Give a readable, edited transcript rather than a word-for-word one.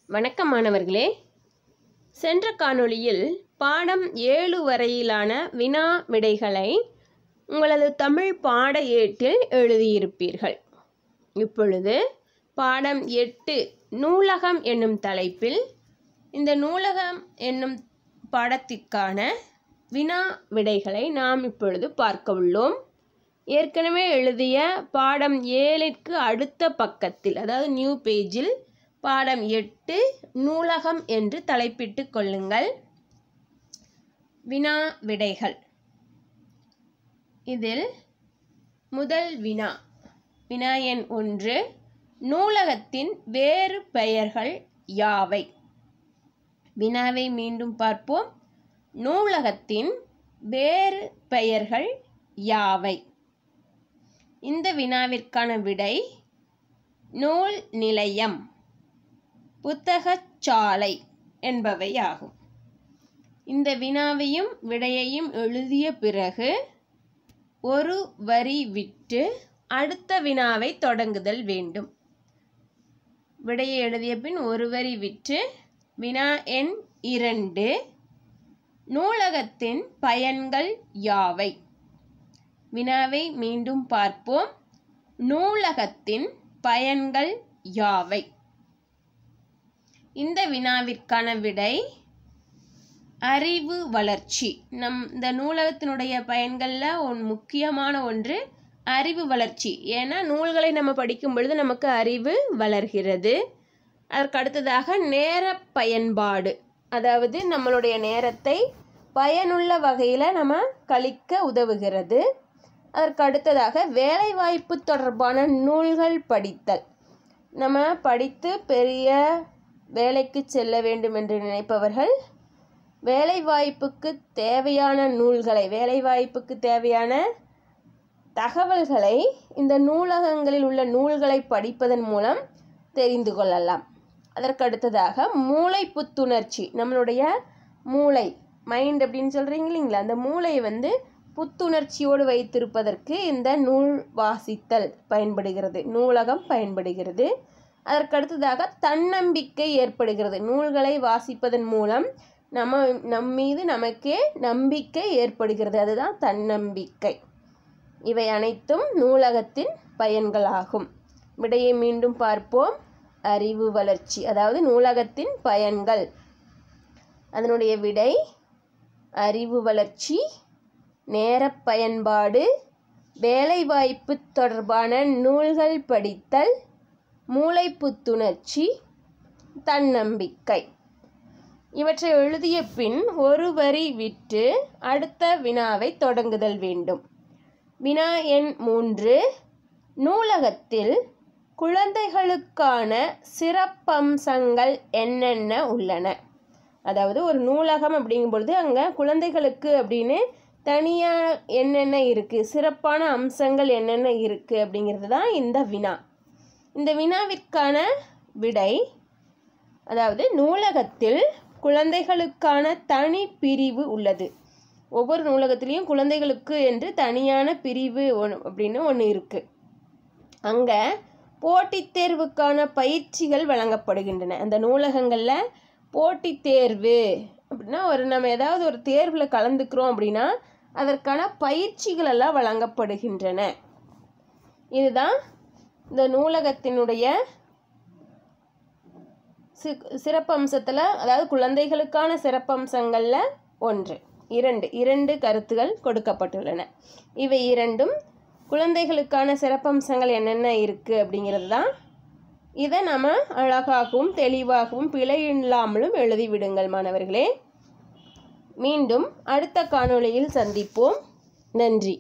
வணக்கம் மாணவர்களே. சென்ற காணொளியில் பாடம் 7 வரையிலான வினா விடைகளை உங்களது தமிழ் பாட ஏட்டில் எழுதியிருப்பீர்கள். இப்பொழுது பாடம் 8 நூலகம் என்னும் தலைப்பில் இந்த நூலகம் என்னும் பாடத்திற்கான வினா விடைகளை நாம் இப்பொழுது பார்க்க உள்ளோம். ஏற்கனவே எழுதிய பாடம் 7ற்கு அடுத்த பக்கத்தில், அதாவது நியூ பேஜில் பாடம் 8 நூலகம் என்று தலைப்பிட்டு கொள்ளுங்கள். வினா விடைகள். இதில் முதல் வினா, வினா எண் 1, நூலகத்தின் வேறு பெயர்கள் யாவை? வினாவை மீண்டும் பார்ப்போம். நூலகத்தின் வேறு பெயர்கள் யாவை? இந்த வினாவிற்கான விடை நூல் நிலையம், புத்தகச்சாலை என்பவையாகும். இந்த வினாவையும் விடையையும் எழுதிய பிறகு ஒரு வரி விட்டு அடுத்த வினாவை தொடங்குதல் வேண்டும். விடையை எழுதிய பின் ஒரு வரி விட்டு வினா எண் 2, நூலகத்தின் பயன்கள் யாவை? வினாவை மீண்டும் பார்ப்போம். நூலகத்தின் பயன்கள் யாவை? இந்த வினாவிற்கான விடை அறிவு வளர்ச்சி. இந்த நூலகத்தினுடைய பயன்களில் முக்கியமான ஒன்று அறிவு வளர்ச்சி. ஏன்னா நூல்களை நம்ம படிக்கும் பொழுது நமக்கு அறிவு வளர்கிறது. அதற்கு அடுத்ததாக நேர பயன்பாடு, அதாவது நம்மளுடைய நேரத்தை பயனுள்ள வகையில் நம்ம கழிக்க உதவுகிறது. அதற்கு அடுத்ததாக வேலைவாய்ப்பு தொடர்பான நூல்கள் படித்தல். நம்ம படித்து பெரிய வேலைக்கு செல்ல வேண்டும் என்று நினைப்பவர்கள் வேலைவாய்ப்புக்கு தேவையான நூல்களை, வேலைவாய்ப்புக்கு தேவையான தகவல்களை இந்த நூலகங்களில் உள்ள நூல்களை படிப்பதன் மூலம் தெரிந்து கொள்ளலாம். அதற்கு அடுத்ததாக மூளை புத்துணர்ச்சி. நம்மளுடைய மூளை, மைண்ட் அப்படின்னு சொல்கிறீங்க இல்லைங்களா, அந்த மூளையை புத்துணர்ச்சியோடு வைத்திருப்பதற்கு இந்த நூல் வாசித்தல் பயன்படுகிறது, நூலகம் பயன்படுகிறது. அதற்கு அடுத்ததாக தன்னம்பிக்கை ஏற்படுகிறது. நூல்களை வாசிப்பதன் மூலம் நம்மீது நமக்கே நம்பிக்கை ஏற்படுகிறது, அதுதான் தன்னம்பிக்கை. இவை அனைத்தும் நூலகத்தின் பயன்களாகும். விடையை மீண்டும் பார்ப்போம். அறிவு வளர்ச்சி, அதாவது நூலகத்தின் பயன்கள். அதனுடைய விடை அறிவு வளர்ச்சி, நேர பயன்பாடு, வேலைவாய்ப்பு தொடர்பான நூல்கள் படித்தல், மூளை புத்துணர்ச்சி, தன்னம்பிக்கை. இவற்றை எழுதிய பின் ஒரு வரி விட்டு அடுத்த வினாவை தொடங்குதல் வேண்டும். வினா எண் 3, நூலகத்தில் குழந்தைகளுக்கான சிறப்பம்சங்கள் என்னென்ன உள்ளன? அதாவது ஒரு நூலகம் அப்படிங்கும் பொழுது அங்கே குழந்தைகளுக்கு அப்படின்னு தனியாக என்னென்ன இருக்குது, சிறப்பான அம்சங்கள் என்னென்ன இருக்குது அப்படிங்கிறது தான் இந்த வினா. இந்த வினாவிற்கான விடை, அதாவது நூலகத்தில் குழந்தைகளுக்கான தனி பிரிவு உள்ளது. ஒவ்வொரு நூலகத்திலையும் குழந்தைகளுக்கு என்று தனியான பிரிவு அப்படின்னு ஒன்று இருக்குது. அங்கே போட்டித் தேர்வுக்கான பயிற்சிகள் வழங்கப்படுகின்றன. அந்த நூலகங்களில் போட்டித் தேர்வு அப்படின்னா நம்ம ஏதாவது ஒரு தேர்வில் கலந்துக்கிறோம் அப்படின்னா அதற்கான பயிற்சிகள் எல்லாம் வழங்கப்படுகின்றன. இதுதான் இந்த நூலகத்தினுடைய சிறப்பம்சத்தில், அதாவது குழந்தைகளுக்கான சிறப்பம்சங்களில் இரண்டு கருத்துகள் கொடுக்கப்பட்டுள்ளன. இவை இரண்டும் குழந்தைகளுக்கான சிறப்பம்சங்கள் என்னென்ன இருக்குது அப்படிங்கிறது தான். இதை நம்ம அழகாகவும் தெளிவாகவும் பிழை இல்லாமலும் எழுதிவிடுங்கள் மாணவர்களே. மீண்டும் அடுத்த காணொளியில் சந்திப்போம். நன்றி.